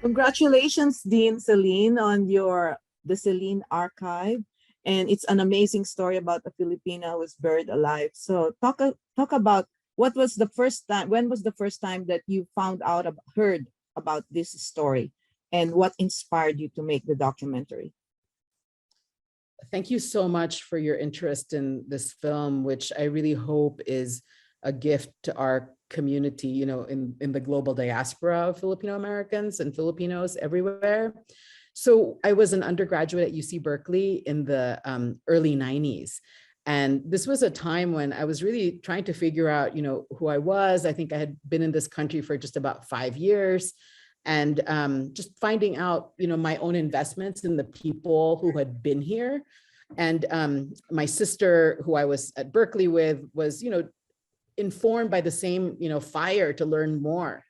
Congratulations, Dean Celine, on the Celine Archive. And it's an amazing story about a Filipina who was buried alive. So talk about what was the first time, when was the first time that you heard about this story, and what inspired you to make the documentary? Thank you so much for your interest in this film, which I really hope is a gift to our community, in the global diaspora of Filipino Americans and Filipinos everywhere. So I was an undergraduate at UC Berkeley in the early 90s. And this was a time when I was really trying to figure out, who I was. I think I had been in this country for just about 5 years, and just finding out, my own investments in the people who had been here. And my sister, who I was at Berkeley with, was, informed by the same, fire to learn more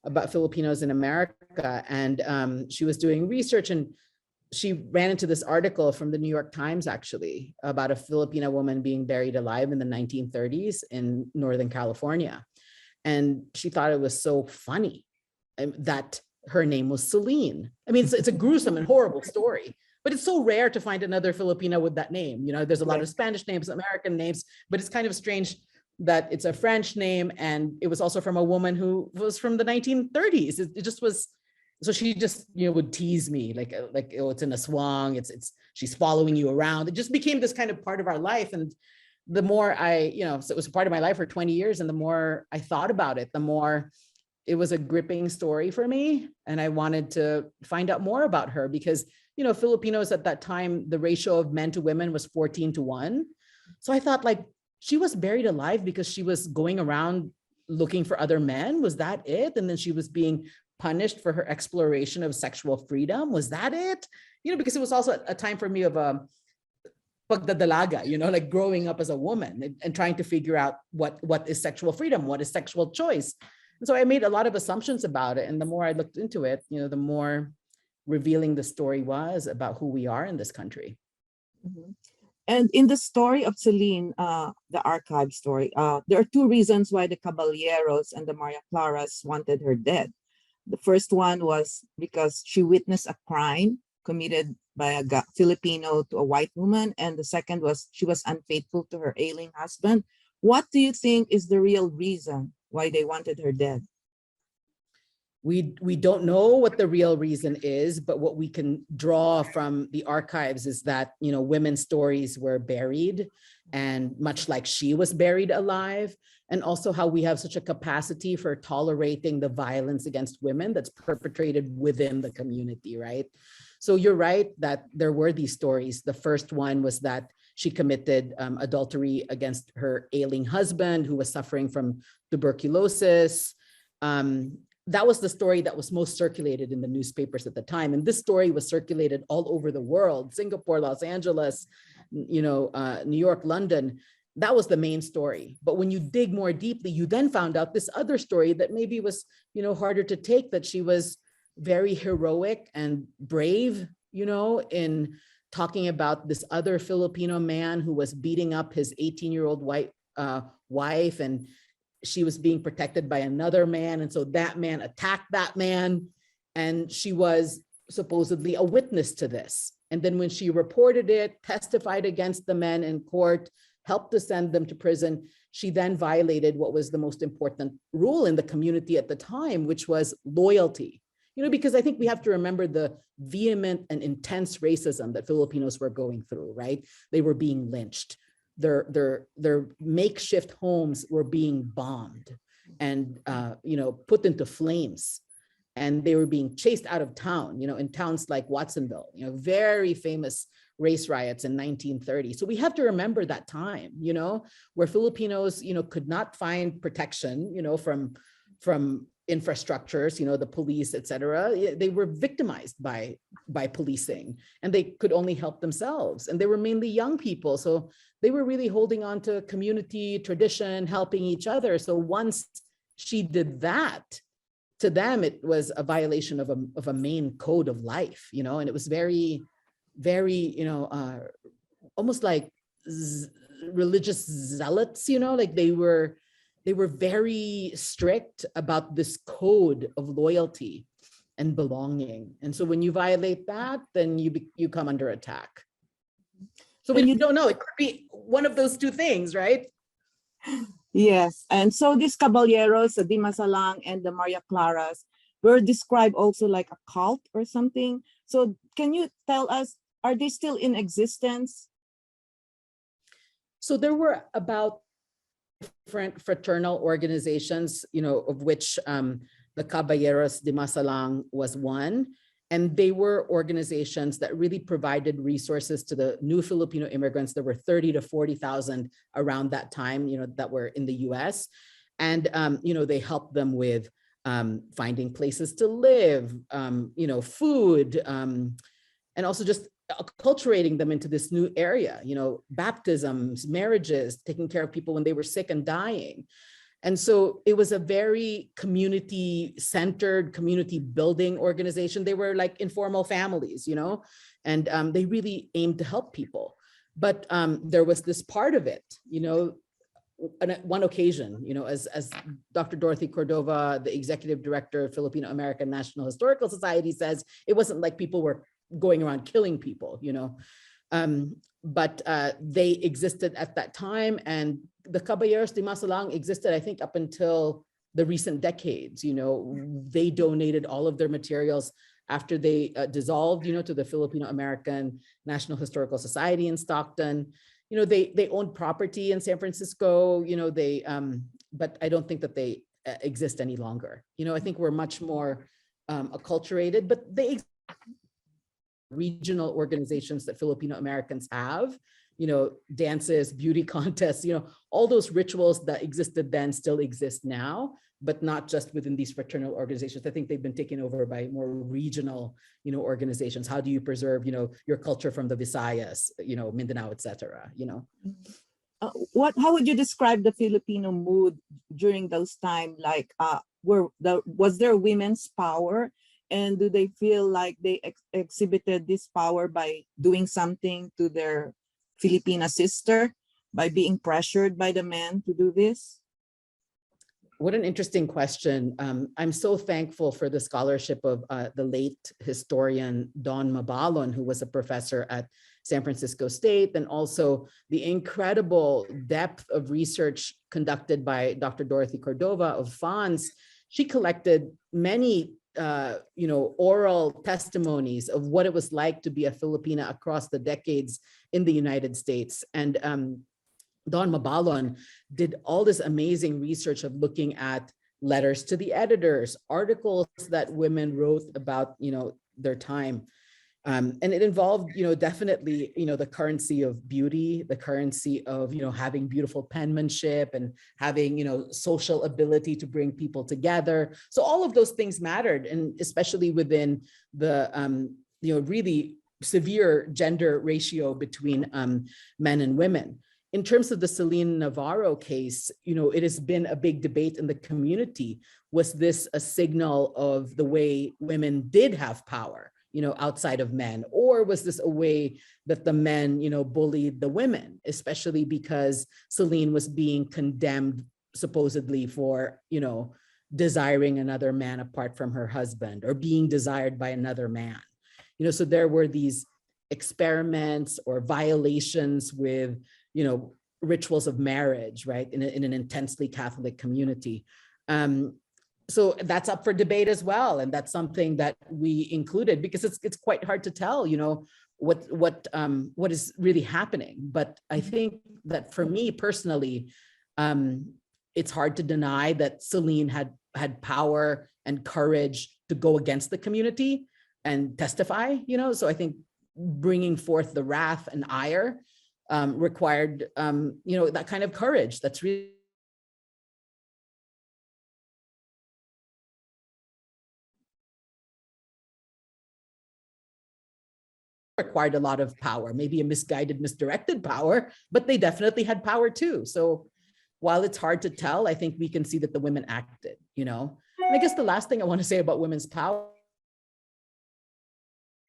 about Filipinos in America. And she was doing research, and she ran into this article from the New York Times, actually, about a Filipina woman being buried alive in the 1930s in Northern California. And she thought it was so funny that her name was Celine. I mean, it's a gruesome and horrible story, but it's so rare to find another Filipina with that name. There's a lot of Spanish names, American names, but it's kind of strange that it's a French name, and it was also from a woman who was from the 1930s. It just was, so she just, would tease me like, oh, it's in a swang, she's following you around. It just became this kind of part of our life. And the more so it was a part of my life for 20 years. And the more I thought about it, the more it was a gripping story for me. And I wanted to find out more about her because, Filipinos at that time, the ratio of men to women was 14-1. So I thought, like, she was buried alive because she was going around looking for other men. Was that it? And then she was being punished for her exploration of sexual freedom. Was that it? Because it was also a time for me of pagdadalaga, like growing up as a woman and trying to figure out what is sexual freedom, what is sexual choice. And so I made a lot of assumptions about it. And the more I looked into it, the more revealing the story was about who we are in this country. Mm-hmm. And in the story of Celine, the archive story, there are two reasons why the Caballeros and the Maria Claras wanted her dead. The first one was because she witnessed a crime committed by a Filipino to a white woman. And the second was she was unfaithful to her ailing husband. What do you think is the real reason why they wanted her dead? We don't know what the real reason is, but what we can draw from the archives is that, women's stories were buried, and much like she was buried alive, and also how we have such a capacity for tolerating the violence against women that's perpetrated within the community, right? So you're right that there were these stories. The first one was that she committed adultery against her ailing husband who was suffering from tuberculosis. That was the story that was most circulated in the newspapers at the time. And this story was circulated all over the world, Singapore, Los Angeles, New York, London. That was the main story. But when you dig more deeply, you then found out this other story that maybe was, harder to take, that she was very heroic and brave, in talking about this other Filipino man who was beating up his 18-year-old wife, and she was being protected by another man. And so that man attacked that man. And she was supposedly a witness to this. And then when she reported it, testified against the men in court, helped to send them to prison, she then violated what was the most important rule in the community at the time, which was loyalty. Because I think we have to remember the vehement and intense racism that Filipinos were going through, right? They were being lynched. Their makeshift homes were being bombed and put into flames, and they were being chased out of town, in towns like Watsonville, very famous race riots in 1930. So we have to remember that time, where Filipinos, could not find protection, from infrastructures, the police, et cetera. They were victimized by policing, and they could only help themselves. And they were mainly young people. So they were really holding on to community tradition, helping each other. So once she did that, to them, it was a violation of a main code of life, and it was very, very, almost like religious zealots, like they were very strict about this code of loyalty and belonging. And so when you violate that, then you come under attack. So And we don't know, it could be one of those two things, right? yes, and so these caballeros, the Dimasalang and the Maria Claras, were described also like a cult or something. So can you tell us, are they still in existence? So there were about different fraternal organizations, of which the Caballeros de Masalang was one. And they were organizations that really provided resources to the new Filipino immigrants. There were 30 to 40,000 around that time, that were in the US. And, they helped them with finding places to live, food, and also just acculturating them into this new area, baptisms, marriages, taking care of people when they were sick and dying. And so it was a very community-centered, community-building organization. They were like informal families, and they really aimed to help people. But there was this part of it, on one occasion, as Dr. Dorothy Cordova, the executive director of Filipino American National Historical Society says, it wasn't like people were going around killing people, but they existed at that time. And the Caballeros de Masalang existed, I think, up until the recent decades. They donated all of their materials after they dissolved, to the Filipino American National Historical Society in Stockton. They owned property in San Francisco, but I don't think that they exist any longer. I think we're much more acculturated, but they regional organizations that Filipino Americans have, dances, beauty contests, all those rituals that existed then still exist now, but not just within these fraternal organizations. I think they've been taken over by more regional, organizations. How do you preserve, your culture from the Visayas, Mindanao, et cetera, How would you describe the Filipino mood during those times? Like, was there women's power? And do they feel like they exhibited this power by doing something to their Filipina sister, by being pressured by the men to do this? What an interesting question. I'm so thankful for the scholarship of the late historian Don Mabalon, who was a professor at San Francisco State, and also the incredible depth of research conducted by Dr. Dorothy Cordova of FANS. She collected many oral testimonies of what it was like to be a Filipina across the decades in the United States. And Don Mabalon did all this amazing research of looking at letters to the editors, articles that women wrote about, their time. And it involved, definitely, the currency of beauty, the currency of, having beautiful penmanship and having, social ability to bring people together. So all of those things mattered, and especially within the, really severe gender ratio between men and women. In terms of the Celine Navarro case, it has been a big debate in the community. Was this a signal of the way women did have power, outside of men? Or was this a way that the men, bullied the women, especially because Celine was being condemned supposedly for, desiring another man apart from her husband, or being desired by another man? So there were these experiments or violations with, rituals of marriage, right, in an intensely Catholic community. So that's up for debate as well, and that's something that we included because it's quite hard to tell, what is really happening. But I think that for me personally, it's hard to deny that Celine had power and courage to go against the community and testify. So I think bringing forth the wrath and ire required, that kind of courage. That's really required a lot of power, maybe a misguided, misdirected power, but they definitely had power too. So while it's hard to tell, I think we can see that the women acted, And I guess the last thing I want to say about women's power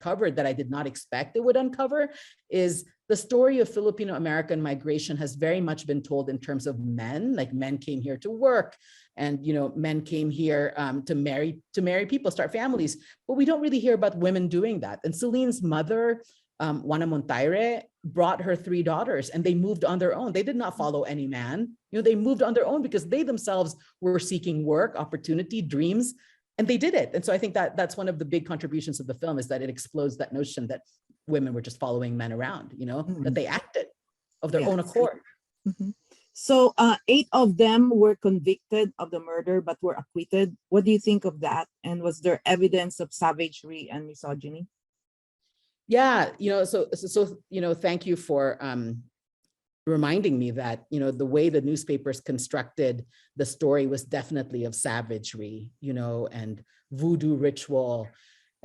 covered that I did not expect it would uncover is the story of Filipino American migration has very much been told in terms of men, like men came here to work, and men came here to marry people, start families. But we don't really hear about women doing that. And Celine's mother, Juana Montaire, brought her 3 daughters, and they moved on their own. They did not follow any man. They moved on their own because they themselves were seeking work, opportunity, dreams, and they did it. And so I think that that's one of the big contributions of the film, is that it explodes that notion that women were just following men around, that they acted of their own accord. Mhm. So 8 of them were convicted of the murder but were acquitted. What do you think of that? And was there evidence of savagery and misogyny? Yeah, thank you for reminding me that, the way the newspapers constructed the story was definitely of savagery, and voodoo ritual.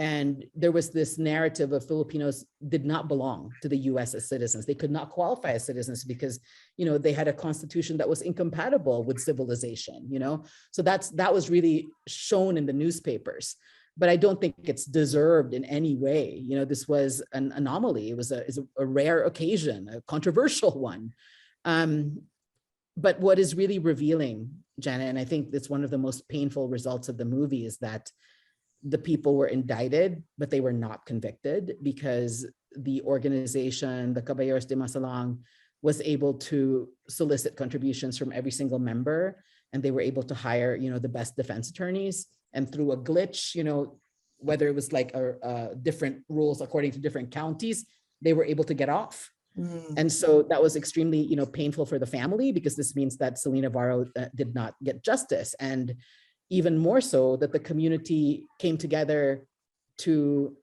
And there was this narrative of Filipinos did not belong to the US as citizens. They could not qualify as citizens because, they had a constitution that was incompatible with civilization, So that was really shown in the newspapers. But I don't think it's deserved in any way. This was an anomaly. It was a rare occasion, a controversial one. But what is really revealing, Janet, and I think it's one of the most painful results of the movie, is that the people were indicted, but they were not convicted, because the organization, the Caballeros de Masalang, was able to solicit contributions from every single member, and they were able to hire, the best defense attorneys. And through a glitch, whether it was like different rules according to different counties, they were able to get off. And so that was extremely, painful for the family, because this means that Celine Navarro did not get justice. And even more so, that the community came together to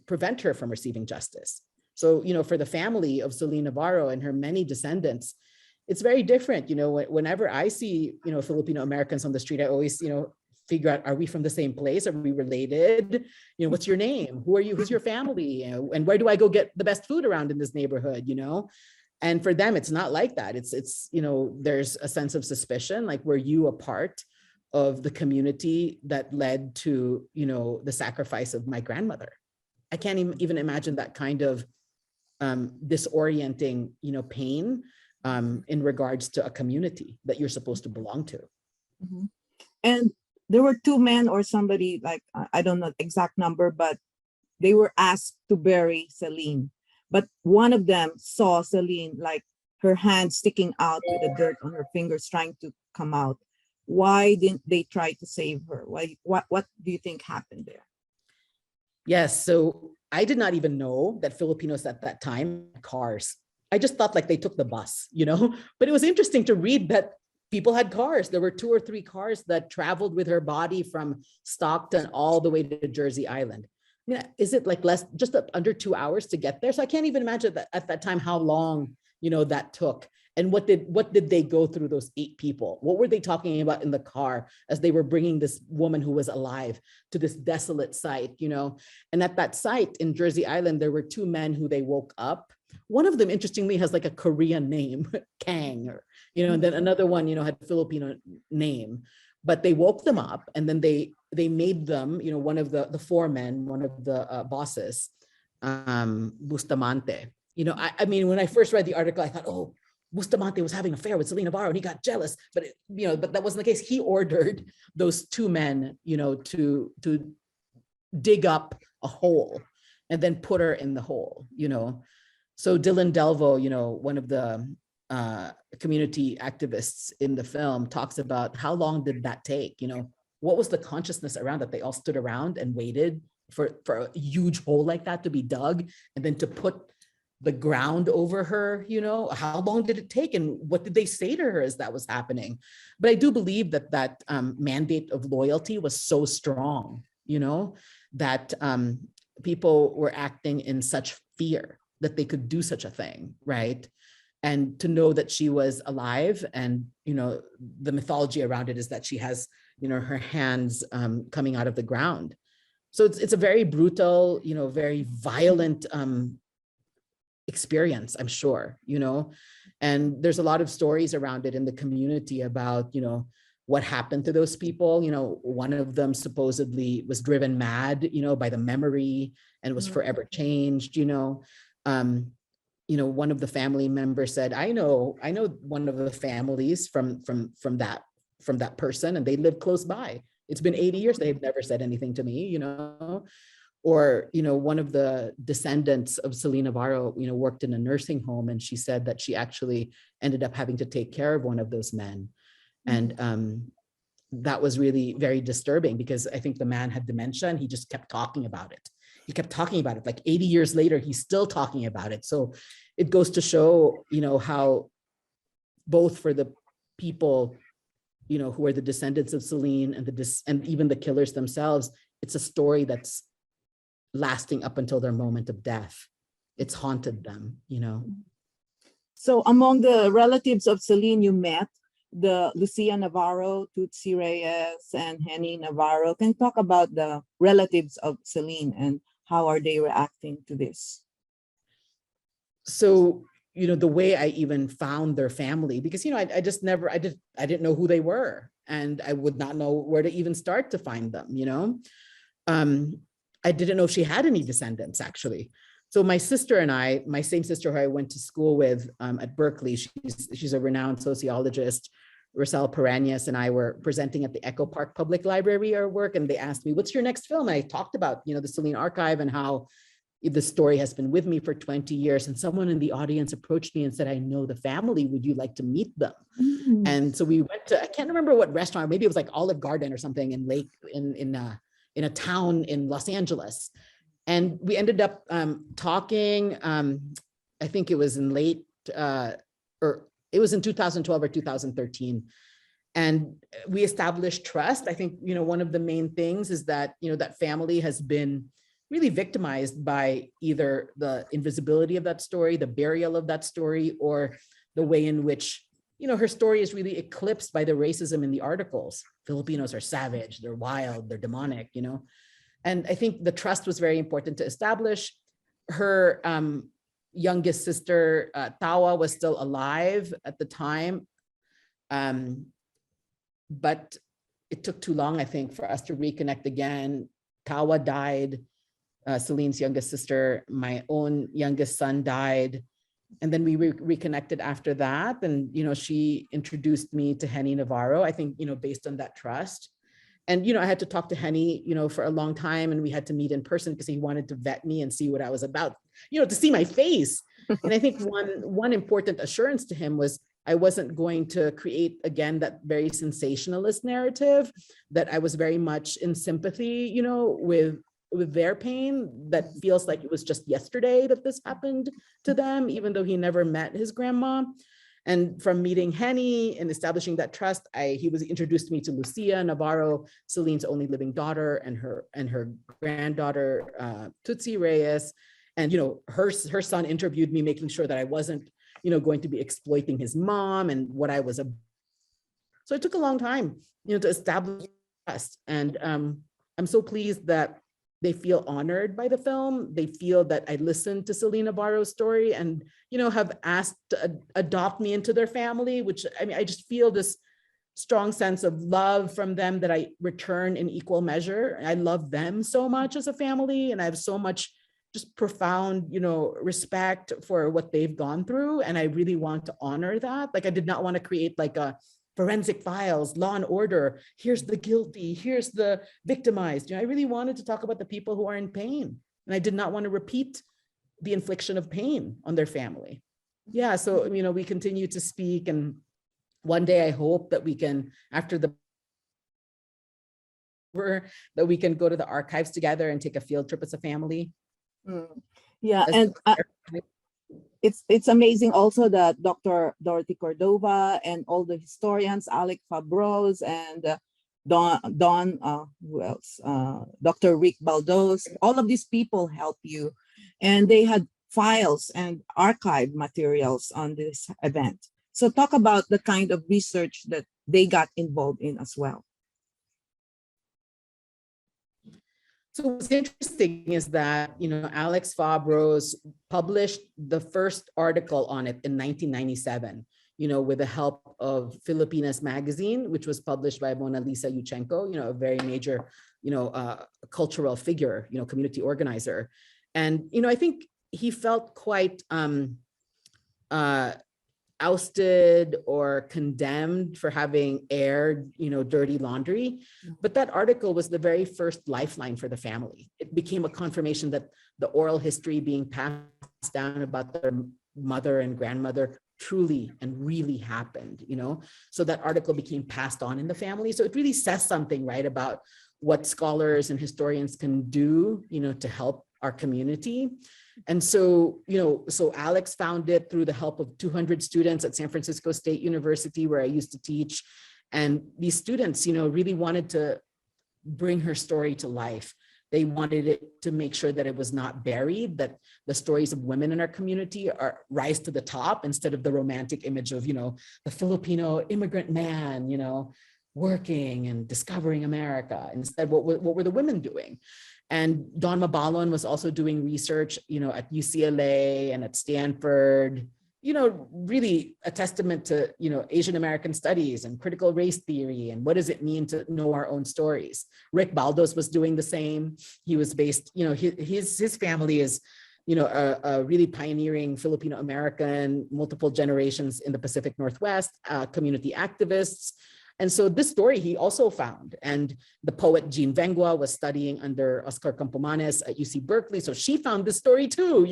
prevent her from receiving justice. So, for the family of Celine Navarro and her many descendants, it's very different. Whenever I see, Filipino Americans on the street, I always, figure out, are we from the same place? Are we related? What's your name? Who are you? Who's your family? And where do I go get the best food around in this neighborhood? And for them, it's not like that. It's there's a sense of suspicion, like, were you a part of the community that led to, the sacrifice of my grandmother? I can't even imagine that kind of disorienting, pain in regards to a community that you're supposed to belong to. Mm-hmm. And there were 2 men or somebody, like, I don't know the exact number, but they were asked to bury Celine. But one of them saw Celine, like, her hand sticking out with the dirt on her fingers, trying to come out. Why didn't they try to save her? What do you think happened there? Yes, so I did not even know that Filipinos at that time had cars. I just thought like they took the bus, but it was interesting to read that people had cars. There were 2 or 3 cars that traveled with her body from Stockton all the way to Jersey Island. I mean, is it like just under 2 hours to get there? So I can't even imagine that at that time, how long, that took. And what did they go through, those 8 people? What were they talking about in the car as they were bringing this woman who was alive to this desolate site, And at that site in Jersey Island, there were 2 men who they woke up. One of them, interestingly, has like a Korean name, Kang, and then another one, had a Filipino name. But they woke them up, and then they made them, one of the 4 men, one of the bosses, Bustamante. I mean, when I first read the article, I thought, oh, Bustamante was having an affair with Celine Navarro and he got jealous, but but that wasn't the case. He ordered those 2 men, to dig up a hole and then put her in the hole, So Dylan Delvo, one of the community activists in the film, talks about how long did that take? What was the consciousness around that? They all stood around and waited for a huge hole like that to be dug, and then to put the ground over her, how long did it take, and what did they say to her as that was happening? But I do believe that mandate of loyalty was so strong, that people were acting in such fear that they could do such a thing, right? And to know that she was alive, and the mythology around it is that she has her hands coming out of the ground. So it's a very brutal, very violent experience, I'm sure, and there's a lot of stories around it in the community about, what happened to those people. One of them supposedly was driven mad, by the memory, and was forever changed, one of the family members said, I know one of the families from that person, and they live close by. It's been 80 years. They've never said anything to me, or, one of the descendants of Celine Navarro, worked in a nursing home, and she said that she actually ended up having to take care of one of those men. And that was really very disturbing, because I think the man had dementia and he just kept talking about it. He kept talking about it. Like 80 years later, he's still talking about it. So it goes to show, how both for the people, who are the descendants of Celine and even the killers themselves, it's a story that's lasting up until their moment of death. It's haunted them, So among the relatives of Celine you met, the Lucia Navarro, Tutsi Reyes, and Henny Navarro. Can you talk about the relatives of Celine and how are they reacting to this? So, the way I even found their family, because, I didn't know who they were, and I would not know where to even start to find them, I didn't know if she had any descendants, actually. So my sister and I, my same sister who I went to school with at Berkeley, she's a renowned sociologist, Celine Parrenas, and I were presenting at the Echo Park Public Library our work, and they asked me, what's your next film? And I talked about, the CELINE Archive and how the story has been with me for 20 years. And someone in the audience approached me and said, I know the family, would you like to meet them? And so we went to, I can't remember what restaurant, maybe it was like Olive Garden or something in a town in Los Angeles. And we ended up talking, I think it was in it was in 2012 or 2013. And we established trust. I think, one of the main things is that, that family has been really victimized by either the invisibility of that story, the burial of that story, or the way in which, her story is really eclipsed by the racism in the articles. Filipinos are savage, they're wild, they're demonic, And I think the trust was very important to establish. Her youngest sister, Tawa, was still alive at the time. But it took too long, I think, for us to reconnect again. Tawa died, Celine's youngest sister, my own youngest son died. And then we reconnected after that. And, she introduced me to Henny Navarro, I think, based on that trust. And, I had to talk to Henny, for a long time, and we had to meet in person because he wanted to vet me and see what I was about, to see my face. And I think one important assurance to him was I wasn't going to create, again, that very sensationalist narrative, that I was very much in sympathy, with their pain, that feels like it was just yesterday that this happened to them, even though he never met his grandma. And from meeting Henny and establishing that trust, he was introduced me to Lucia Navarro, Celine's only living daughter, and her granddaughter, Tutsi Reyes. And, her son interviewed me, making sure that I wasn't, going to be exploiting his mom and what I was. So it took a long time, to establish trust. And I'm so pleased that they feel honored by the film. They feel that I listened to Celine Navarro's story and, have asked to adopt me into their family, which, I just feel this strong sense of love from them that I return in equal measure. I love them so much as a family, and I have so much just profound, respect for what they've gone through. And I really want to honor that. Like, I did not want to create like a forensic files, Law and Order, here's the guilty, here's the victimized. I really wanted to talk about the people who are in pain. And I did not want to repeat the infliction of pain on their family. Yeah, so, we continue to speak. And one day I hope that we can, after that we can go to the archives together and take a field trip as a family. Yeah, and it's amazing also that Dr. Dorothy Cordova and all the historians, Alec Fabros and who else? Dr. Rick Baldos, all of these people help you. And they had files and archive materials on this event. So talk about the kind of research that they got involved in as well. So what's interesting is that, Alex Fabros published the first article on it in 1997, with the help of Filipinas magazine, which was published by Mona Lisa Yuchenko, a very major, cultural figure, community organizer. And, I think he felt quite uh, ousted or condemned for having aired, dirty laundry. But that article was the very first lifeline for the family. It became a confirmation that the oral history being passed down about their mother and grandmother truly and really happened, So that article became passed on in the family. So it really says something, right, about what scholars and historians can do, to help our community. And so, so Alex found it through the help of 200 students at San Francisco State University, where I used to teach. And these students, really wanted to bring her story to life. They wanted it to make sure that it was not buried, that the stories of women in our community rise to the top instead of the romantic image of, the Filipino immigrant man, working and discovering America. Instead, what were the women doing? And Dawn Mabalon was also doing research, at UCLA and at Stanford, really a testament to, Asian American studies and critical race theory and what does it mean to know our own stories. Rick Baldos was doing the same. He was based, his family is, a really pioneering Filipino American, multiple generations in the Pacific Northwest, community activists. And so this story he also found. And the poet Jean Vengua was studying under Oscar Campomanes at UC Berkeley. So she found this story too,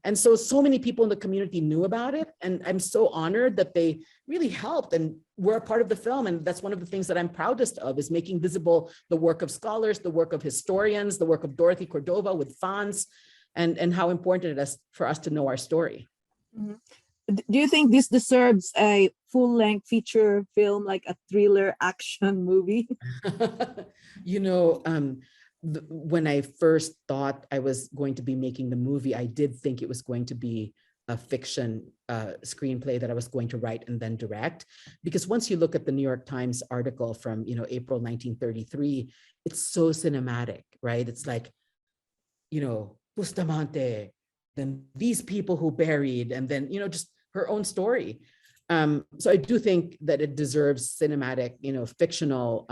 And so many people in the community knew about it. And I'm so honored that they really helped and were a part of the film. And that's one of the things that I'm proudest of, is making visible the work of scholars, the work of historians, the work of Dorothy Cordova with Fons, and how important it is for us to know our story. Mhm. Do you think this deserves a full-length feature film, like a thriller action movie? When I first thought I was going to be making the movie, I did think it was going to be a fiction screenplay that I was going to write and then direct. Because once you look at the New York Times article from, April 1933, it's so cinematic, right? It's like, Bustamante, then these people who buried, and then, just her own story. So I do think that it deserves cinematic, fictional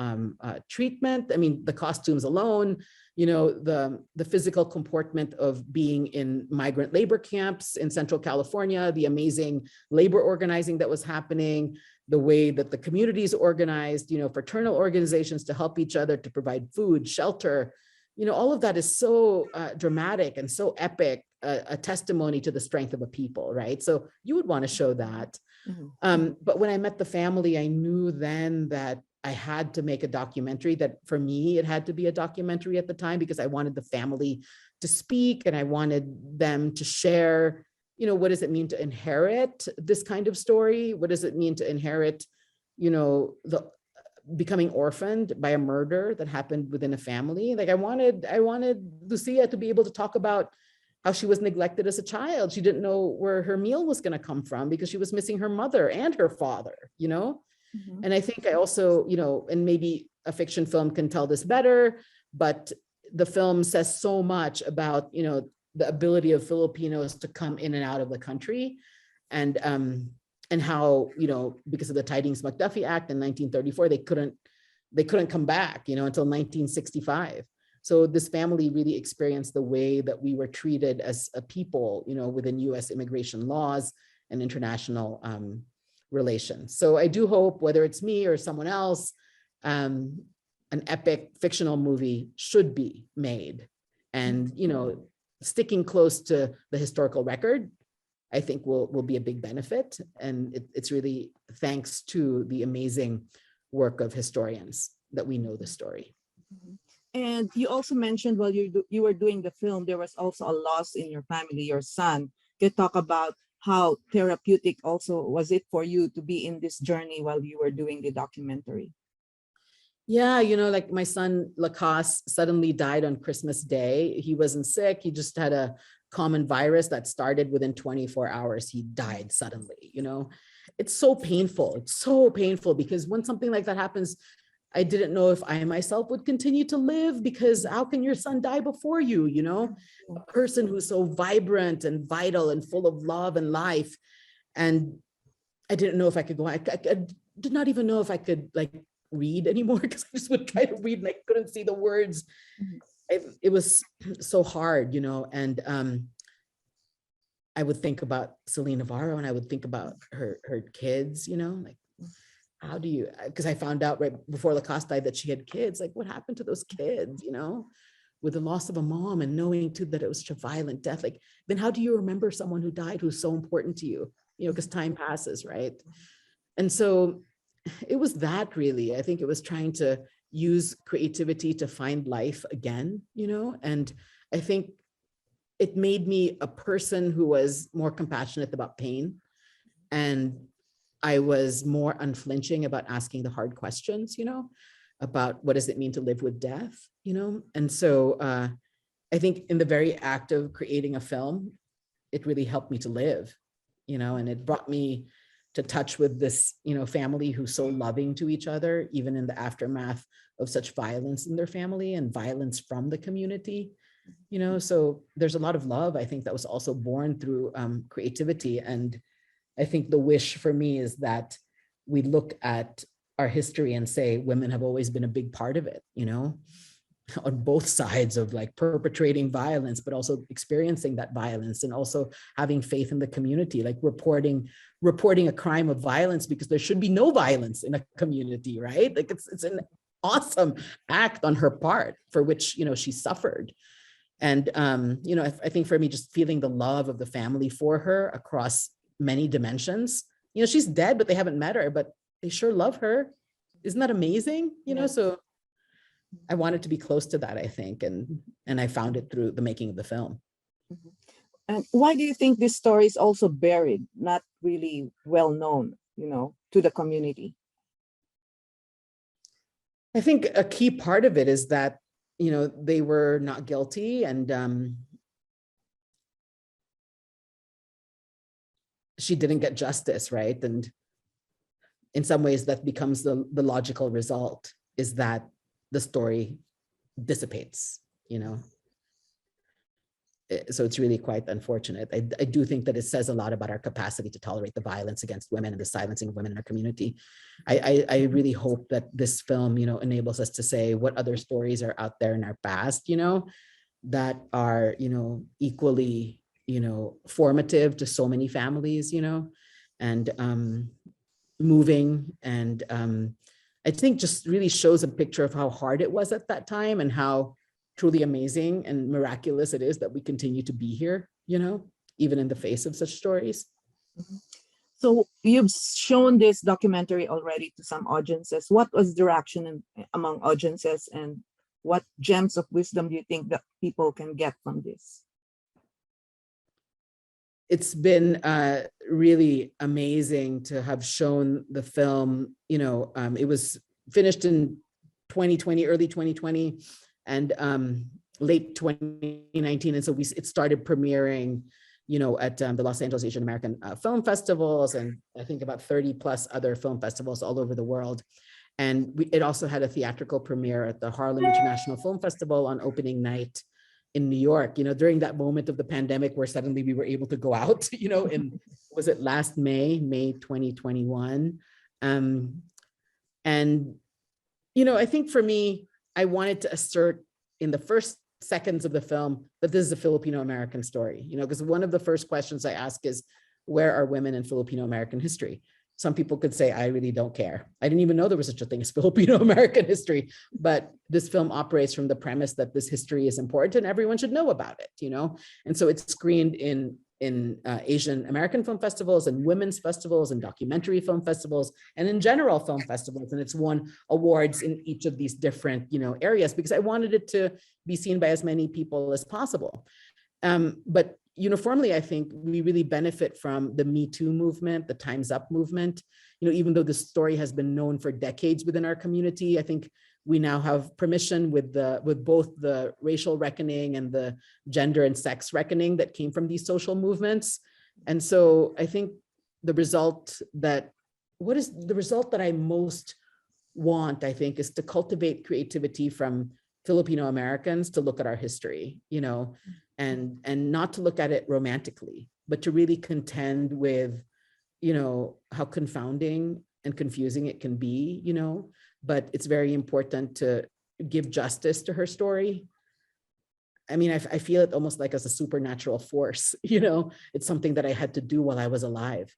treatment. I mean, the costumes alone, the physical comportment of being in migrant labor camps in Central California, the amazing labor organizing that was happening, the way that the communities organized, fraternal organizations to help each other, to provide food, shelter, all of that is so dramatic and so epic, a testimony to the strength of a people, right? So you would want to show that. Mhm. But when I met the family, I knew then that I had to make a documentary, that for me, it had to be a documentary at the time, because I wanted the family to speak and I wanted them to share, what does it mean to inherit this kind of story? What does it mean to inherit, the becoming orphaned by a murder that happened within a family? Like I wanted Lucia to be able to talk about how she was neglected as a child. She didn't know where her meal was going to come from because she was missing her mother and her father, Mhm. And I think I also, and maybe a fiction film can tell this better, but the film says so much about, the ability of Filipinos to come in and out of the country, and how, because of the Tidings McDuffie Act in 1934, they couldn't come back, until 1965. So this family really experienced the way that we were treated as a people, within US immigration laws and international relations. So I do hope, whether it's me or someone else, an epic fictional movie should be made. And, sticking close to the historical record, I think will be a big benefit. And it's really thanks to the amazing work of historians that we know the story. Mhm. And you also mentioned while you were doing the film, there was also a loss in your family, your son. Can you talk about how therapeutic also was it for you to be in this journey while you were doing the documentary? Yeah, like my son Lacoste suddenly died on Christmas Day. He wasn't sick. He just had a common virus that started within 24 hours. He died suddenly. It's so painful. It's so painful because when something like that happens, I didn't know if I myself would continue to live, because how can your son die before you? A person who's so vibrant and vital and full of love and life. And I didn't know if I could go. I did not even know if I could read anymore, because I just would try to read and I couldn't see the words. Mhm. It was so hard, and I would think about Celine Navarro, and I would think about her kids, you know, like, how do you, because I found out right before Lacoste died that she had kids, like what happened to those kids, you know, with the loss of a mom, and knowing too that it was such a violent death. Like, then how do you remember someone who died who's so important to you know, because time passes, right? And so it was that, really. I think it was trying to use creativity to find life again, you know, and I think it made me a person who was more compassionate about pain, and I was more unflinching about asking the hard questions, you know, about what does it mean to live with death, you know? And so I think in the very act of creating a film, it really helped me to live, you know, and it brought me to touch with this, you know, family who's so loving to each other, even in the aftermath of such violence in their family and violence from the community, you know. So there's a lot of love, I think, that was also born through creativity. And I think the wish for me is that we look at our history and say women have always been a big part of it, you know, on both sides of like perpetrating violence, but also experiencing that violence, and also having faith in the community, like reporting a crime of violence because there should be no violence in a community, right? Like it's an awesome act on her part for which, you know, she suffered. And, you know, I think for me, just feeling the love of the family for her across many dimensions, you know, she's dead, but they haven't met her, but they sure love her. Isn't that amazing? You know, so I wanted to be close to that, I think, and I found it through the making of the film. Mhm. And why do you think this story is also buried, not really well known, you know, to the community? I think a key part of it is that, you know, they were not guilty, and she didn't get justice, right? And in some ways that becomes the logical result, is that the story dissipates, you know. So it's really quite unfortunate. I do think that it says a lot about our capacity to tolerate the violence against women and the silencing of women in our community. I really hope that this film, you know, enables us to say what other stories are out there in our past, you know, that are, you know, equally, you know, formative to so many families, you know, and moving. And I think just really shows a picture of how hard it was at that time, and how truly amazing and miraculous it is that we continue to be here, you know, even in the face of such stories. Mhm. So you've shown this documentary already to some audiences. What was the reaction among audiences, and what gems of wisdom do you think that people can get from this? It's been really amazing to have shown the film. You know, it was finished in 2020, early 2020, and late 2019. And so it started premiering, you know, at the Los Angeles Asian American Film Festivals, and I think about 30 plus other film festivals all over the world. And it also had a theatrical premiere at the Harlem International Film Festival on opening night in New York, you know, during that moment of the pandemic where suddenly we were able to go out, you know, was it last May 2021? And, you know, I think for me, I wanted to assert in the first seconds of the film that this is a Filipino American story, you know, because one of the first questions I ask is, where are women in Filipino American history? Some people could say, I really don't care. I didn't even know there was such a thing as Filipino American history. But this film operates from the premise that this history is important and everyone should know about it, you know? And so it's screened in Asian American film festivals and women's festivals and documentary film festivals and in general film festivals. And it's won awards in each of these different, you know, areas, because I wanted it to be seen by as many people as possible. But uniformly, I think we really benefit from the Me Too movement, the Time's Up movement. You know, even though this story has been known for decades within our community, I think we now have permission with both the racial reckoning and the gender and sex reckoning that came from these social movements. And so I think what is the result that I most want, I think, is to cultivate creativity from Filipino Americans to look at our history, you know, and not to look at it romantically, but to really contend with, you know, how confounding and confusing it can be, you know, but it's very important to give justice to her story. I mean, I feel it almost like as a supernatural force, it's something that I had to do while I was alive,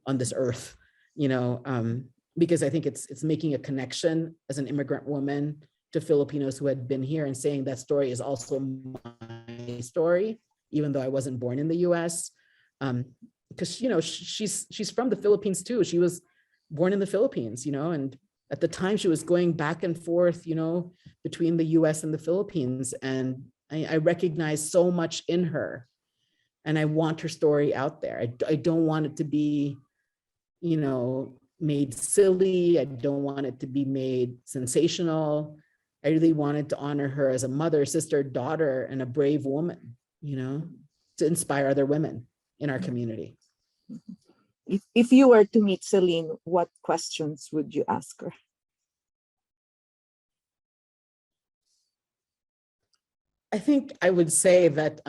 on this earth, because I think it's making a connection as an immigrant woman to Filipinos who had been here and saying that story is also my story, even though I wasn't born in the US. Because, she's from the Philippines too. She was born in the Philippines, and at the time she was going back and forth, between the US and the Philippines. And I recognize so much in her, and I want her story out there. I don't want it to be, made silly. I don't want it to be made sensational. I really wanted to honor her as a mother, sister, daughter, and a brave woman, to inspire other women in our community. If you were to meet Celine, what questions would you ask her? I think I would say that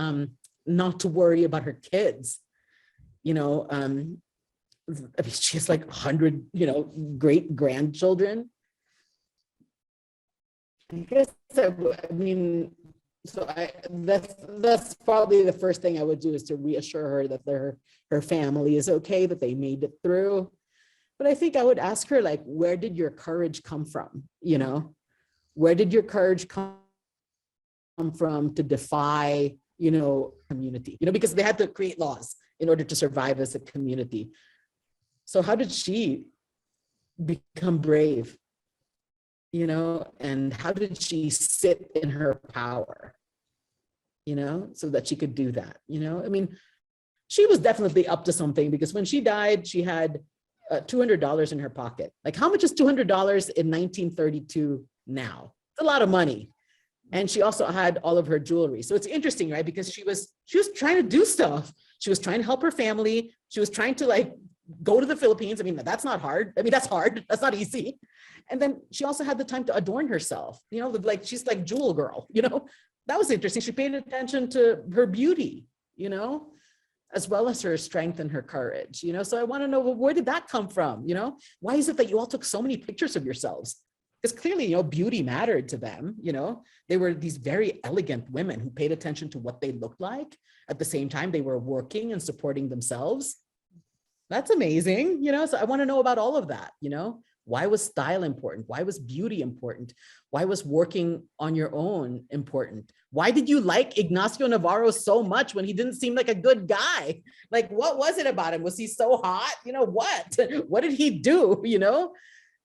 not to worry about her kids. I mean, she has like 100, great grandchildren. I guess that's probably the first thing I would do, is to reassure her that her family is okay, that they made it through. But I think I would ask her, like, where did your courage come from? Where did your courage come from to defy, community, because they had to create laws in order to survive as a community. So how did she become brave? And how did she sit in her power, so that she could do that? I mean, she was definitely up to something, because when she died, she had $200 in her pocket. Like, how much is $200 in 1932 now? It's a lot of money. And she also had all of her jewelry. So it's interesting, right? Because she was trying to do stuff. She was trying to help her family. She was trying to, like, go to the Philippines. I mean, that's not hard. I mean, that's hard. That's not easy. And then she also had the time to adorn herself, like, she's like jewel girl, that was interesting. She paid attention to her beauty, as well as her strength and her courage, so I want to know, well, where did that come from? Why is it that you all took so many pictures of yourselves? Because clearly, beauty mattered to them. They were these very elegant women who paid attention to what they looked like. At the same time, they were working and supporting themselves. That's amazing, so I want to know about all of that. Why was style important? Why was beauty important? Why was working on your own important? Why did you like Ignacio Navarro so much when he didn't seem like a good guy? Like, what was it about him? Was he so hot? What did he do?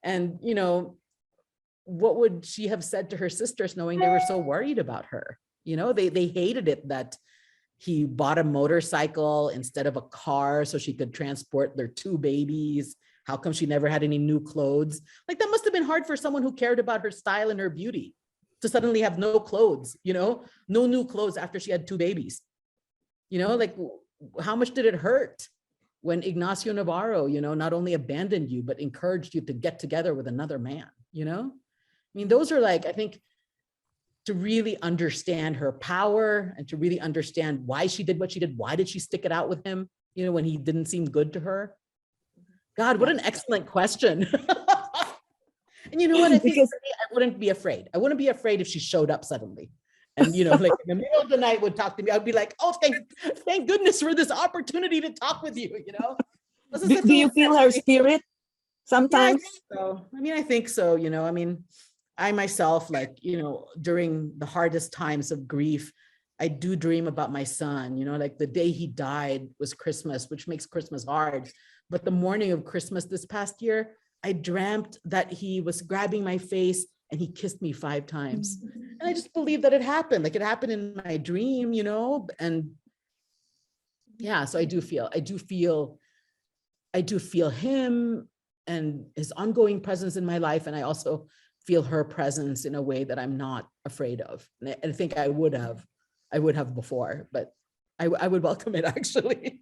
And, what would she have said to her sisters, knowing they were so worried about her? They hated it that he bought a motorcycle instead of a car so she could transport their 2 babies. How come she never had any new clothes? Like, that must have been hard for someone who cared about her style and her beauty, to suddenly have no clothes, no new clothes after she had 2 babies. Like, how much did it hurt when Ignacio Navarro, not only abandoned you, but encouraged you to get together with another man, I mean, those are, like, I think, to really understand her power and to really understand why she did what she did. Why did she stick it out with him, when he didn't seem good to her? God, what an excellent question. And you know what? I think I wouldn't be afraid. I wouldn't be afraid if she showed up suddenly. And, like, in the middle of the night would talk to me. I'd be like, oh, thank goodness for this opportunity to talk with you, Do you feel her spirit sometimes? Yeah, I think so. I mean, I myself, like, during the hardest times of grief, I do dream about my son, like the day he died was Christmas, which makes Christmas hard. But the morning of Christmas this past year, I dreamt that he was grabbing my face and he kissed me 5 times. And I just believe that it happened. Like, it happened in my dream, and yeah, so I do feel him and his ongoing presence in my life. And I also feel her presence in a way that I'm not afraid of. And I think I would have before, but I would welcome it, actually.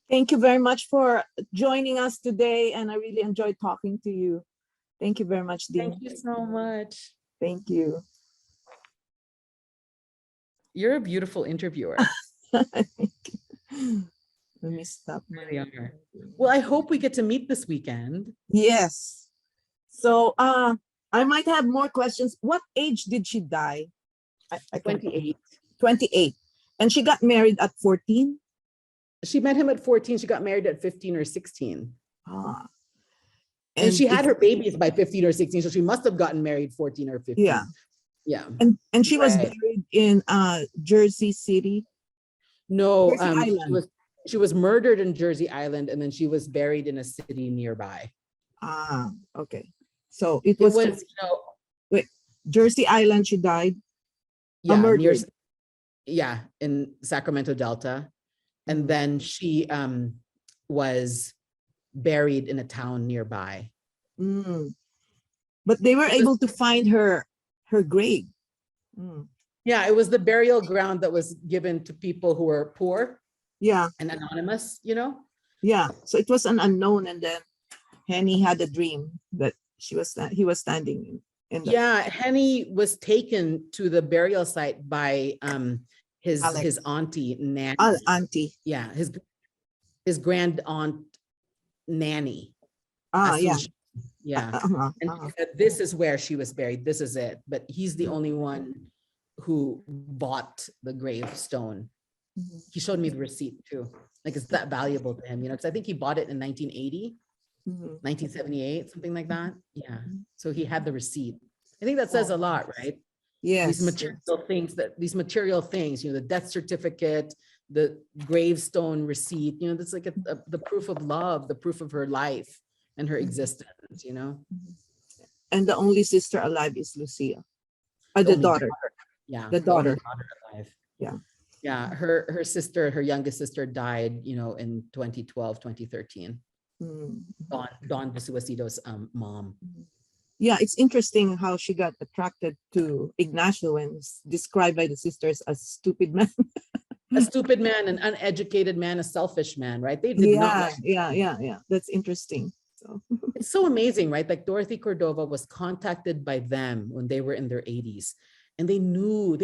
Thank you very much for joining us today. And I really enjoyed talking to you. Thank you very much, Dean. Thank you so much. Thank you. You're a beautiful interviewer. Let me stop. Really are. Well, I hope we get to meet this weekend. Yes. So I might have more questions. What age did she die? I can't. 28. 28. And she got married at 14. She met him at 14. She got married at 15 or 16. Ah, And and she had her babies by 15 or 16. So she must have gotten married 14 or 15. yeah, Yeah. and she was Right. buried in Jersey City, No, Jersey Island. she was murdered in Jersey Island, and then she was buried in a city nearby. Ah, okay. So it It was was, just, wait, Jersey Island. She died. yeah, near, Murdered. yeah, in Sacramento Delta. And Mhm. then she was buried in a town nearby. Mm. But they were It was, able to find her grave. Mm. yeah, it was the burial ground that was given to people who were poor Yeah, and anonymous, you know? yeah. So it was an unknown, and then Henny had a dream that he was standing in the Yeah, Henny was taken to the burial site by Alex. his auntie Nanny. Auntie. Yeah, his grand aunt Nanny. Ah, yeah. Asuncion. Yeah. And Uh-huh. he said, this is where she was buried. This is it. But he's the Mhm. only one who bought the gravestone. Mhm. He showed me the receipt too. Like, it's that valuable to him, you know, because I think he bought it in 1980, Mhm. 1978, something like that. Yeah. Mhm. So he had the receipt. I think that says a lot, right? These Yes. these material things, you know, the death certificate, the gravestone receipt, you know, that's like the proof of love, the proof of her life and her Mhm. existence, you know. And the only sister alive is Lucia. The The only daughter. Yeah, The the only daughter. daughter alive. Yeah. Yeah, her sister, her youngest sister died, you know, in 2012, 2013. Mm. Dawn de Suicido's mom. Yeah, it's interesting how she got attracted to Ignacio and described by the sisters as stupid man. A stupid man, an uneducated man, a selfish man, right? They did not like. Yeah. That's interesting. So It's so amazing, right? Like Dorothy Cordova was contacted by them when they were in their 80s, and they knew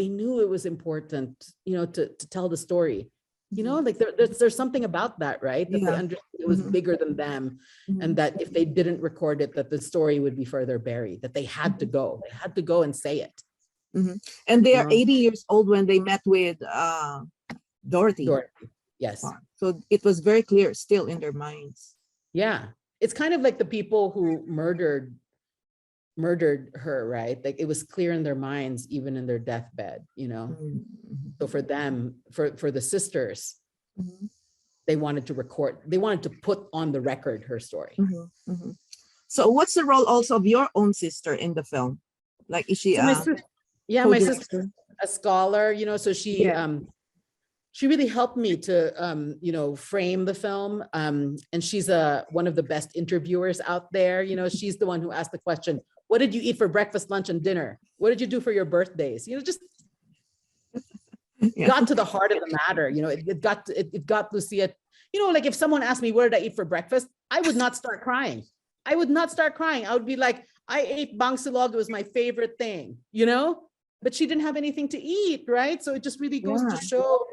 it was important, you know, to tell the story. You know, like there's something about that, right? That they yeah. understood it was Mhm. bigger than them, and Mhm. that if they didn't record it, that the story would be further buried. That they had to go. They had to go and say it. Mhm. And they You are know, 80 years old when they met with Dorothy. Dorothy. Yes. So it was very clear still in their minds. Yeah. It's kind of like the people who murdered her, right? Like, it was clear in their minds, even in their deathbed, you know? Mhm. So for them, for the sisters, Mhm. they wanted to put on the record her story. Mhm. Mhm. So what's the role also of your own sister in the film? Like, is she So my a sister, yeah, my sister, co-director? a scholar, you know, so Yeah. she really helped me to you know, frame the film. And she's one of the best interviewers out there. You know, she's the one who asked the question, what did you eat for breakfast, lunch, and dinner? What did you do for your birthdays? You know, just Yeah. got to the heart of the matter. You know, it got Lucia, you know, like if someone asked me, what did I eat for breakfast? I would not start crying. I would not start crying. I would be like, I ate bangsilog. It was my favorite thing, you know, but she didn't have anything to eat, right? So it just really goes to Yeah. show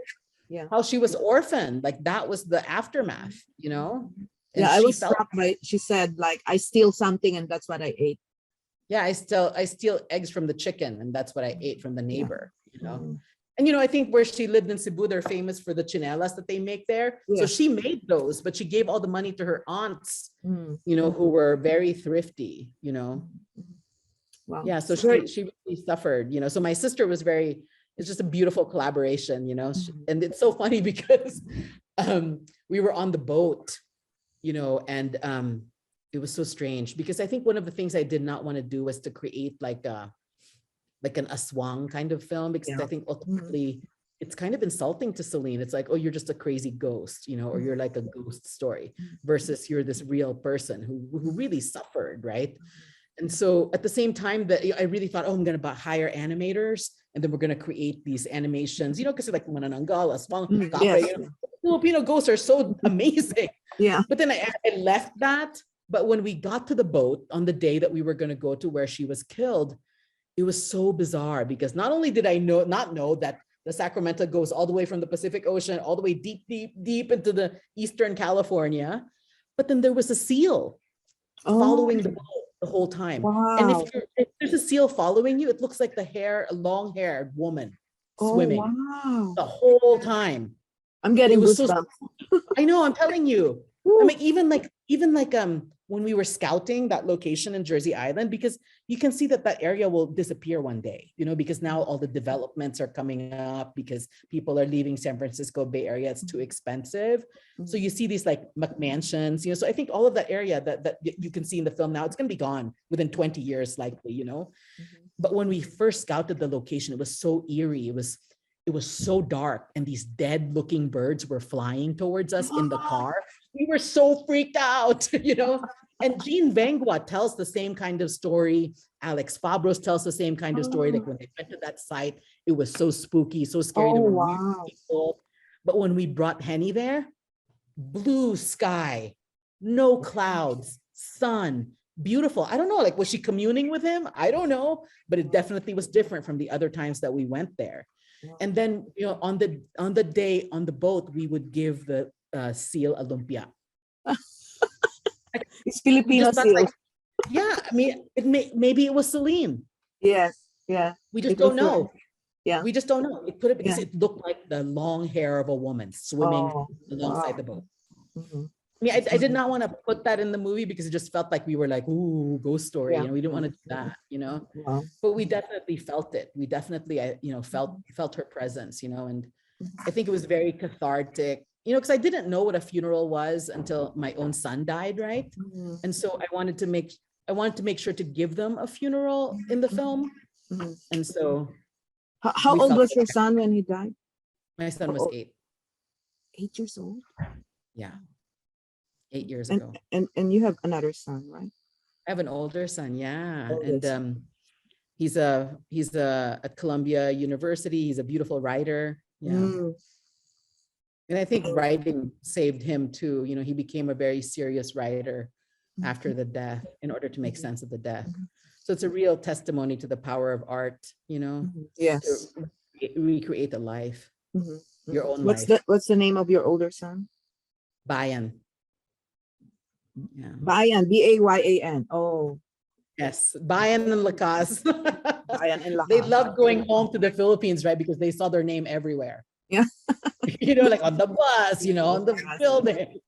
Yeah. how she was orphaned. Like, that was the aftermath, you know? And Yeah, I she was felt, struck by, she said, like, I steal something and that's what I ate. yeah, I steal eggs from the chicken, and that's what I ate from the neighbor, you know? Mhm. And, you know, I think where she lived in Cebu, they're famous for the chinelas that they make there. So Yes. she made those, but she gave all the money to her aunts, Mhm. you know, who were very thrifty, you know? Wow. Yeah, so Very- she really suffered, you know. So my sister was it's just a beautiful collaboration, you know. And it's so funny because we were on the boat, you know, and it was so strange because I think one of the things I did not want to do was to create like an aswang kind of film, because Yeah. I think ultimately it's kind of insulting to Celine. It's like, oh, you're just a crazy ghost, you know, or you're like a ghost story, versus you're this real person who really suffered, right? And so at the same time that I really thought, oh, I'm going to hire animators, and then we're going to create these animations, you know, because like Manananggal, Aswang, Kape, Yes. you know, Filipino ghosts are so amazing. Yeah. But then I left that. But when we got to the boat on the day that we were going to go to where she was killed, it was so bizarre, because not only did I not know that the Sacramento goes all the way from the Pacific Ocean, all the way deep, deep, deep into the Eastern California, but then there was a seal Oh. following the boat. the whole time. And Wow. if there's a seal following you, it looks like a long-haired woman Oh, swimming wow. the whole time. I'm It getting was so, goosebumps. I know, I'm telling you. I Woo. mean, even like when we were scouting that location in Jersey Island, because you can see that that area will disappear one day, you know, because now all the developments are coming up because people are leaving San Francisco Bay Area. It's too expensive. So you see these like McMansions, you know, so I think all of that area that you can see in the film now, it's going to be gone within 20 years, likely, you know. But when we first scouted the location, it was so eerie. It was so dark, and these dead looking birds were flying towards us in the car. We were so freaked out, you know. And Jean Vengua tells the same kind of story. Alex Fabros tells the same kind of story. Like when they went to that site, it was so spooky, so scary. Oh, There were weird wow. people. But when we brought Henny there, blue sky, no clouds, sun, beautiful. I don't know, like, was she communing with him? I don't know, but it definitely was different from the other times that we went there. And then, you know, on the day on the boat, we would give the seal a lumpia. It's We Filipino just thought seal. like, yeah, I mean, maybe it was Celine. Yes. Yeah. We just It was don't know. Yeah. We just don't know. It could have because Yeah. it looked like the long hair of a woman swimming Oh, alongside wow. the boat. Mhm. I mean, I did not want to put that in the movie because it just felt like we were like, ooh, ghost story. Yeah. You know, we didn't want to do that, you know, Wow. but we definitely felt it. We definitely, you know, felt her presence, you know, and I think it was very cathartic, you know, because I didn't know what a funeral was until my own son died, right? Mhm. And so I wanted to make sure to give them a funeral in the film. Mhm. And so How we old felt was your it. son when he died? My son was Oh, 8. 8 years old. Yeah. 8 years And ago. and you have another son, right? I have an older son. Yeah. Oldest. And he's at Columbia University. He's a beautiful writer. Yeah. Mm. And I think writing saved him too. You know, he became a very serious writer after the death in order to make sense of the death. So it's a real testimony to the power of art, you know, Yes. to recreate a life, your own life. What's the name of your older son? Bayan. Yeah. Bayan, Bayan. Oh, Yes, Bayan and Lakas. Bayan and They Lakas. love going home to the Philippines, right? Because they saw their name everywhere. Yeah. You know, like on the bus, you know, on the Yes. building.